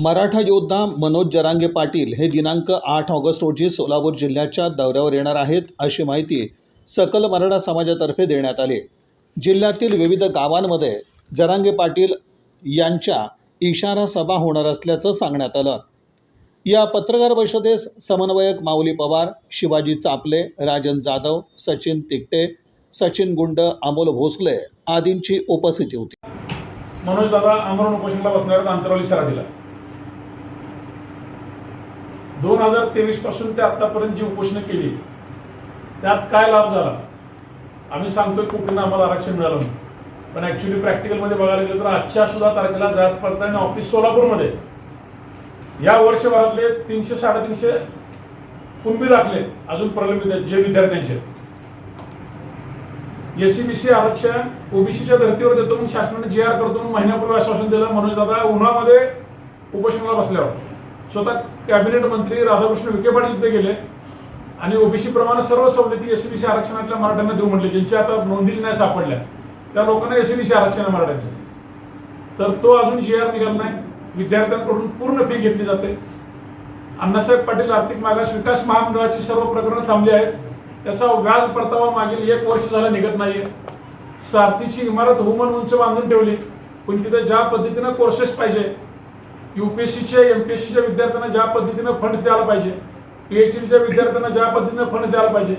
मराठा योद्धा मनोज जरांगे पाटील हे दिनांक 8 ऑगस्ट रोजी सोलापूर जिल्ह्याच्या दौऱ्यावर येणार आहेत, अशी माहिती सकल मराठा समाजातर्फे देण्यात आली। जिल्ह्यातील विविध गावांमध्ये जरांगे पाटील यांच्या इशारा सभा होणार असल्याचं सांगण्यात आलं। या पत्रकार परिषदेस समन्वयक माऊली पवार, शिवाजी चापले, राजन जाधव, सचिन तिकटे, सचिन गुंड, अमोल भोसले आदींची उपस्थिती होती। मनोज दादा आमरण उपोषणाला बसणार अंतरावली शहराला 2023 पासून ते आतापर्यंत जी उपोषण केली त्यात काय लाभ झाला आम्ही सांगतोय। कुठून आम्हाला आरक्षण मिळालं नाही, पण ॲक्च्युअली प्रॅक्टिकलमध्ये बघायला गेलं तर आजच्या सुद्धा तारखेला जात पडताळणी ऑफिस सोलापूरमध्ये या वर्षभरातले 300-350 कुणबी दाखले अजून प्रलंबित आहेत जे विद्यार्थ्यांचे। SC-BC आरक्षण OBCच्या धर्तीवर देतो म्हणून शासनाने GR करतो म्हणून महिन्यापूर्वी आश्वासन दिलं। मनोज दादा उन्हामध्ये उपोषणाला बसल्यावर स्वतः कॅबिनेट मंत्री राधाकृष्ण विखे पाटील तिथे गेले आणि OBC प्रमाणे सर्व सवलती SC-BC आरक्षणातल्या मराठ्यांना देऊ म्हटले, ज्यांची आता नोंदीच नाही सापडल्या त्या लोकांना SC-BC आरक्षण आहे मराठ्यांचे। तर तो अजून GR निघाला नाही। विद्यार्थ्यांकडून पूर्ण फी घेतली जाते। अण्णासाहेब पाटील आर्थिक मागास विकास महामंडळाची सर्व प्रकरणं थांबली आहेत, त्याचा व्याज परतावा मागील 1 वर्ष झाला निघत नाहीये। सारथीची इमारत हुमन उंच बांधून ठेवली, पण तिथे ज्या पद्धतीनं कोर्सेस पाहिजे, UPSCच्या MPSCच्या विद्यार्थ्यांना ज्या पद्धतीनं फंड्स द्यायला पाहिजे, PhDच्या विद्यार्थ्यांना ज्या पद्धतीनं फंड्स द्यायला पाहिजे,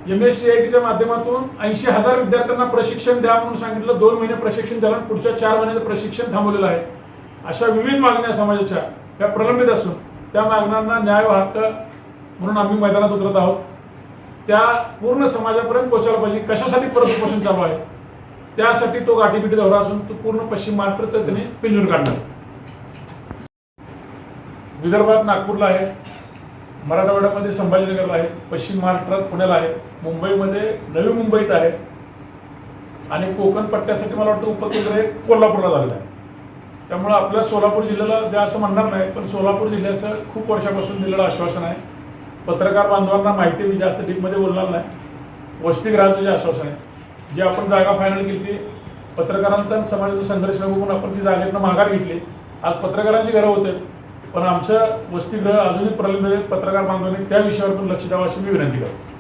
MSCITच्या माध्यमातून 80,000 विद्यार्थ्यांना प्रशिक्षण द्या म्हणून सांगितलं। 2 महिने प्रशिक्षण झालं, पुढच्या 4 महिन्याचं प्रशिक्षण थांबवलेलं आहे। अशा विविध मागण्या समाजाच्या त्या प्रलंबित असून त्या मागण्यांना न्याय व हक्क म्हणून आम्ही मैदानात उतरत आहोत। त्या पूर्ण समाजापर्यंत पोहोचायला पाहिजे। कशासाठी परत उपोषण चालू आहे त्यासाठी तो गाठीपिटी दौरा असून तो पूर्ण पश्चिम महाराष्ट्रात त्यांनी पिंजून काढणार। विदर्भात नागपूरला आहे, मराठवाड्यामध्ये संभाजीनगरला आहे, पश्चिम महाराष्ट्रात पुण्याला आहे, मुंबईमध्ये नवी मुंबईत आहे आणि कोकण पट्ट्यासाठी मला वाटतं उपकेंद्र हे कोल्हापूरला झालेलं आहे। त्यामुळे आपल्या सोलापूर जिल्ह्याला द्या असं म्हणणार नाही, पण सोलापूर जिल्ह्याचं खूप वर्षापासून दिलेलं आश्वासन आहे। पत्रकार बांधवांना माहिती, मी जास्त डीपमध्ये बोलणार नाही, वसतिगृहाचं जे आश्वासन आहे, जे आपण जागा फायनल केली ती पत्रकारांचा आणि समाजाचा संघर्ष बघून आपण ती जागेतनं माघार घेतली। आज पत्रकारांची घरं होते, पण आमचं वसतिगृह अजूनही प्रलंबित आहेत। पत्रकार बांधवांनी त्या विषयावर पण लक्ष द्यावं अशी मी विनंती करतो।